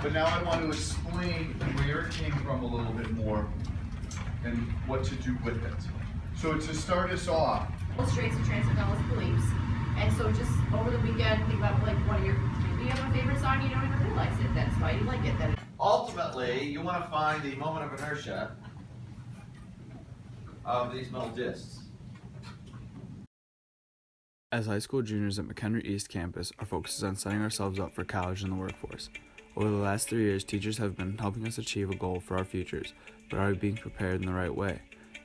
But now I want to explain where it came from a little bit more and what to do with it. So to start us off, illustrates the Transcendentals beliefs. And so just over the weekend, think about like one of your, maybe you have a favorite song you don't even realize it. That's why you like it. Then ultimately, you want to find the moment of inertia of these metal discs. As high school juniors at McHenry East Campus, our focus is on setting ourselves up for college and the workforce. Over the last 3 years, teachers have been helping us achieve a goal for our futures, but are we being prepared in the right way?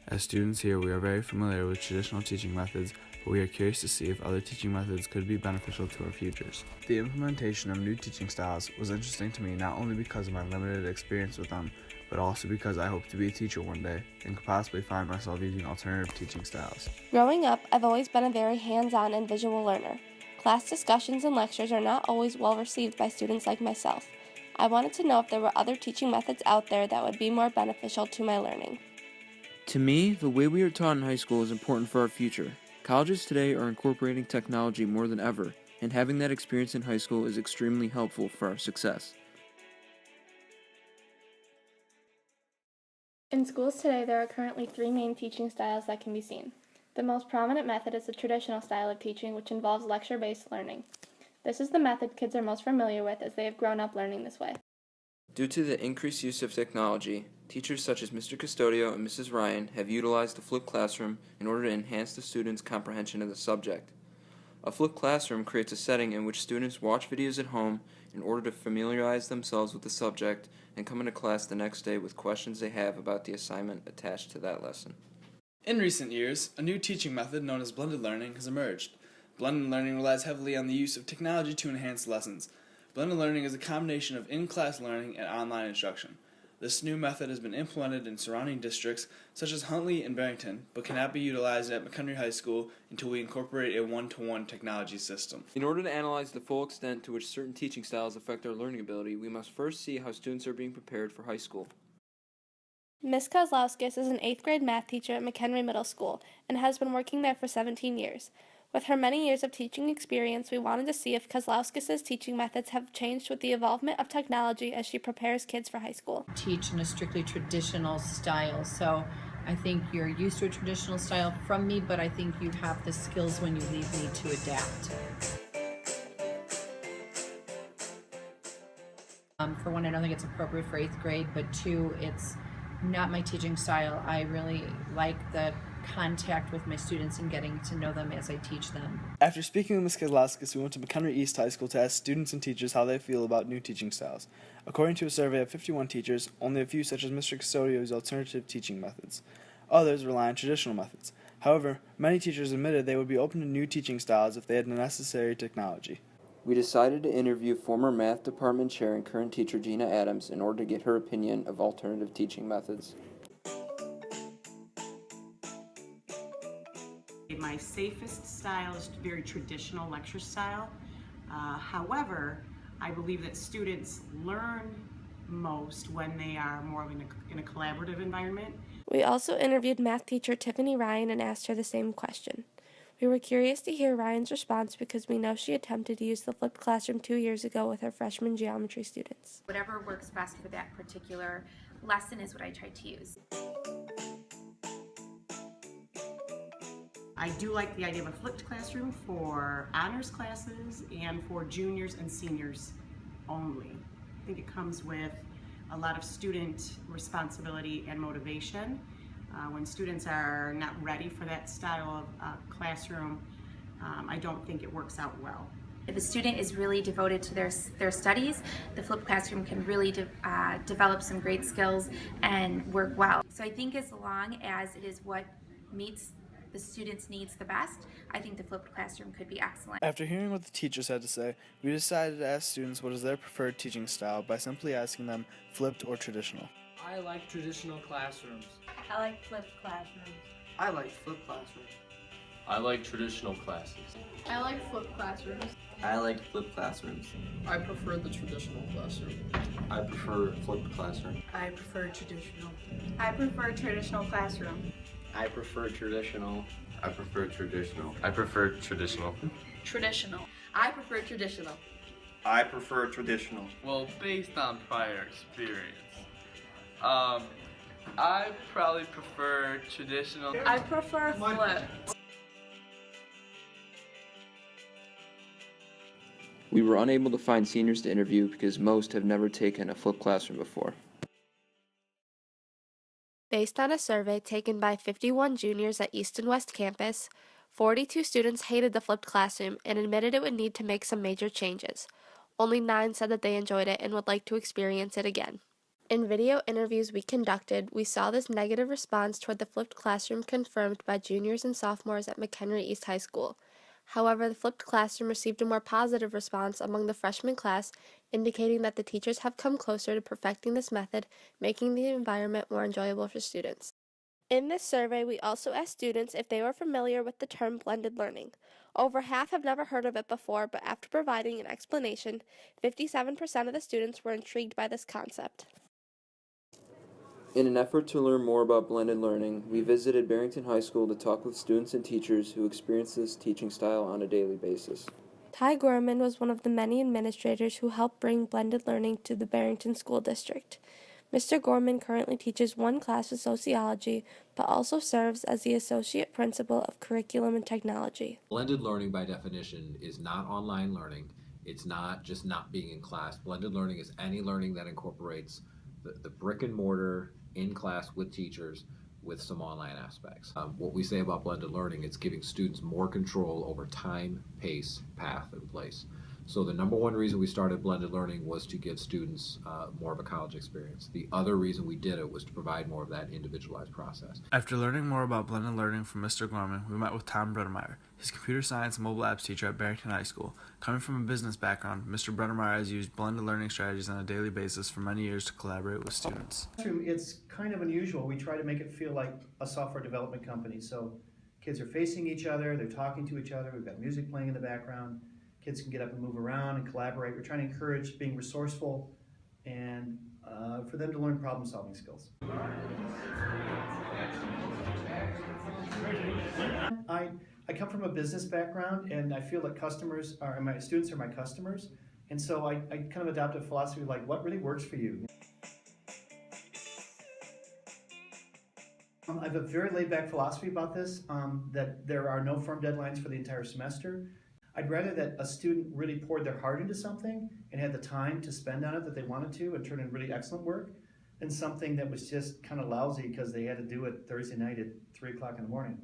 As students here, we are very familiar with traditional teaching methods, but we are curious to see if other teaching methods could be beneficial to our futures. The implementation of new teaching styles was interesting to me not only because of my limited experience with them, but also because I hope to be a teacher one day and could possibly find myself using alternative teaching styles. Growing up, I've always been a very hands-on and visual learner. Class discussions and lectures are not always well received by students like myself. I wanted to know if there were other teaching methods out there that would be more beneficial to my learning. To me, the way we are taught in high school is important for our future. Colleges today are incorporating technology more than ever, and having that experience in high school is extremely helpful for our success. In schools today, there are currently 3 main teaching styles that can be seen. The most prominent method is the traditional style of teaching, which involves lecture-based learning. This is the method kids are most familiar with as they have grown up learning this way. Due to the increased use of technology, teachers such as Mr. Custodio and Mrs. Ryan have utilized the flipped classroom in order to enhance the students' comprehension of the subject. A flipped classroom creates a setting in which students watch videos at home in order to familiarize themselves with the subject and come into class the next day with questions they have about the assignment attached to that lesson. In recent years, a new teaching method known as blended learning has emerged. Blended learning relies heavily on the use of technology to enhance lessons. Blended learning is a combination of in-class learning and online instruction. This new method has been implemented in surrounding districts such as Huntley and Barrington, but cannot be utilized at McHenry High School until we incorporate a one-to-one technology system. In order to analyze the full extent to which certain teaching styles affect our learning ability, we must first see how students are being prepared for high school. Ms. Kozlowskis is an 8th grade math teacher at McHenry Middle School and has been working there for 17 years. With her many years of teaching experience, we wanted to see if Kozlowskis' teaching methods have changed with the evolvement of technology as she prepares kids for high school. teach in a strictly traditional style. So I think you're used to a traditional style from me, but I think you have the skills when you leave me to adapt. For one, I don't think it's appropriate for 8th grade, but 2, it's not my teaching style. I really like the contact with my students and getting to know them as I teach them. After speaking with Ms. Kozlowskis, we went to McHenry East High School to ask students and teachers how they feel about new teaching styles. According to a survey of 51 teachers, only a few, such as Mr. Custodio, use alternative teaching methods. Others rely on traditional methods. However, many teachers admitted they would be open to new teaching styles if they had the necessary technology. We decided to interview former math department chair and current teacher Gina Adams in order to get her opinion of alternative teaching methods. My safest style is very traditional lecture style. However, I believe that students learn most when they are more in a collaborative environment. We also interviewed math teacher Tiffany Ryan and asked her the same question. We were curious to hear Ryan's response because we know she attempted to use the flipped classroom 2 years ago with her freshman geometry students. Whatever works best for that particular lesson is what I try to use. I do like the idea of a flipped classroom for honors classes and for juniors and seniors only. I think it comes with a lot of student responsibility and motivation. When students are not ready for that style of classroom, I don't think it works out well. If a student is really devoted to their studies, the flipped classroom can really develop some great skills and work well. So I think as long as it is what meets the students' needs the best, I think the flipped classroom could be excellent. After hearing what the teachers had to say, we decided to ask students what is their preferred teaching style by simply asking them flipped or traditional. I like traditional classrooms. I like flipped classrooms. I like flipped classrooms. I like traditional classes. I like flipped classrooms. I like flipped classrooms. I prefer the traditional classroom. I prefer flipped classroom. I prefer traditional. I prefer traditional classroom. I prefer traditional. I prefer traditional. I prefer traditional. Traditional. I prefer traditional. I prefer traditional. Well, based on prior experience, I probably prefer traditional. I prefer flipped. We were unable to find seniors to interview because most have never taken a flipped classroom before. Based on a survey taken by 51 juniors at East and West Campus, 42 students hated the flipped classroom and admitted it would need to make some major changes. Only 9 said that they enjoyed it and would like to experience it again. In video interviews we conducted, we saw this negative response toward the flipped classroom confirmed by juniors and sophomores at McHenry East High School. However, the flipped classroom received a more positive response among the freshman class, indicating that the teachers have come closer to perfecting this method, making the environment more enjoyable for students. In this survey, we also asked students if they were familiar with the term blended learning. Over half have never heard of it before, but after providing an explanation, 57% of the students were intrigued by this concept. In an effort to learn more about blended learning, we visited Barrington High School to talk with students and teachers who experience this teaching style on a daily basis. Ty Gorman was one of the many administrators who helped bring blended learning to the Barrington School District. Mr. Gorman currently teaches one class of sociology, but also serves as the Associate Principal of Curriculum and Technology. Blended learning, by definition, is not online learning. It's not just not being in class. Blended learning is any learning that incorporates the brick and mortar in class with teachers with some online aspects. What we say about blended learning, it's giving students more control over time, pace, path, and place. So the number one reason we started blended learning was to give students more of a college experience. The other reason we did it was to provide more of that individualized process. After learning more about blended learning from Mr. Gorman, we met with Tom Brennemeyer, his computer science and mobile apps teacher at Barrington High School. Coming from a business background, Mr. Brennemeyer has used blended learning strategies on a daily basis for many years to collaborate with students. It's kind of unusual. We try to make it feel like a software development company. So kids are facing each other, they're talking to each other, we've got music playing in the background. Kids can get up and move around and collaborate. We're trying to encourage being resourceful and for them to learn problem-solving skills. I come from a business background, and I feel that my students are my customers, and so I kind of adopted a philosophy like, what really works for you? I have a very laid-back philosophy about this, that there are no firm deadlines for the entire semester. I'd rather that a student really poured their heart into something and had the time to spend on it that they wanted to and turn in really excellent work than something that was just kind of lousy because they had to do it Thursday night at 3 o'clock in the morning.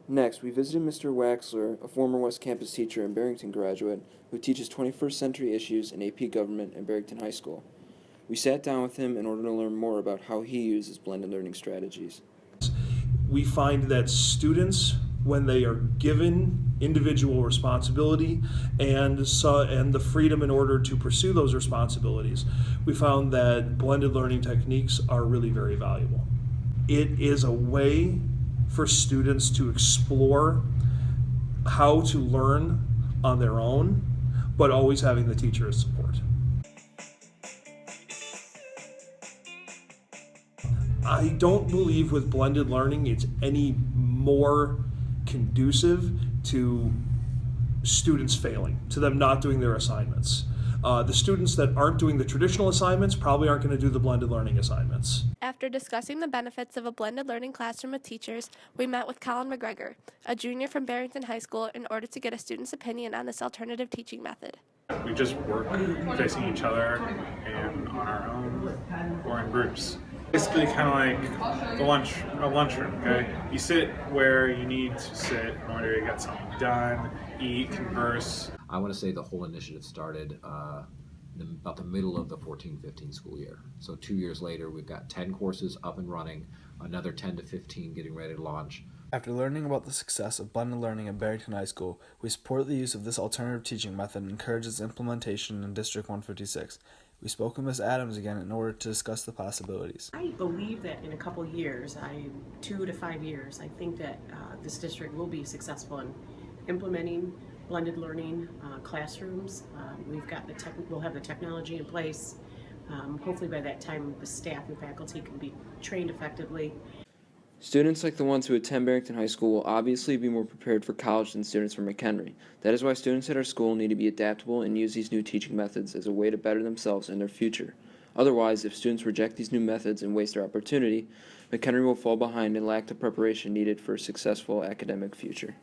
Next, we visited Mr. Waxler, a former West Campus teacher and Barrington graduate who teaches 21st century issues in AP Government at Barrington High School. We sat down with him in order to learn more about how he uses blended learning strategies. We find that students, when they are given individual responsibility and the freedom in order to pursue those responsibilities, we found that blended learning techniques are really very valuable. It is a way for students to explore how to learn on their own, but always having the teacher as support. I don't believe with blended learning it's any more conducive to students failing, to them not doing their assignments. The students that aren't doing the traditional assignments probably aren't going to do the blended learning assignments. After discussing the benefits of a blended learning classroom with teachers, we met with Colin McGregor, a junior from Barrington High School, in order to get a student's opinion on this alternative teaching method. We just work facing each other and on our own or in groups. Basically kind of like a lunchroom, okay? You sit where you need to sit in order to get something done, eat, converse. I want to say the whole initiative started about the middle of the 14-15 school year. So 2 years later, we've got 10 courses up and running, another 10 to 15 getting ready to launch. After learning about the success of blended learning at Barrington High School, we support the use of this alternative teaching method and encourage its implementation in District 156. We spoke with Ms. Adams again in order to discuss the possibilities. I believe that in a couple years, 2 to 5 years, I think that this district will be successful in implementing blended learning classrooms. We'll have the technology in place. Hopefully by that time the staff and faculty can be trained effectively. Students like the ones who attend Barrington High School will obviously be more prepared for college than students from McHenry. That is why students at our school need to be adaptable and use these new teaching methods as a way to better themselves and their future. Otherwise, if students reject these new methods and waste their opportunity, McHenry will fall behind and lack the preparation needed for a successful academic future.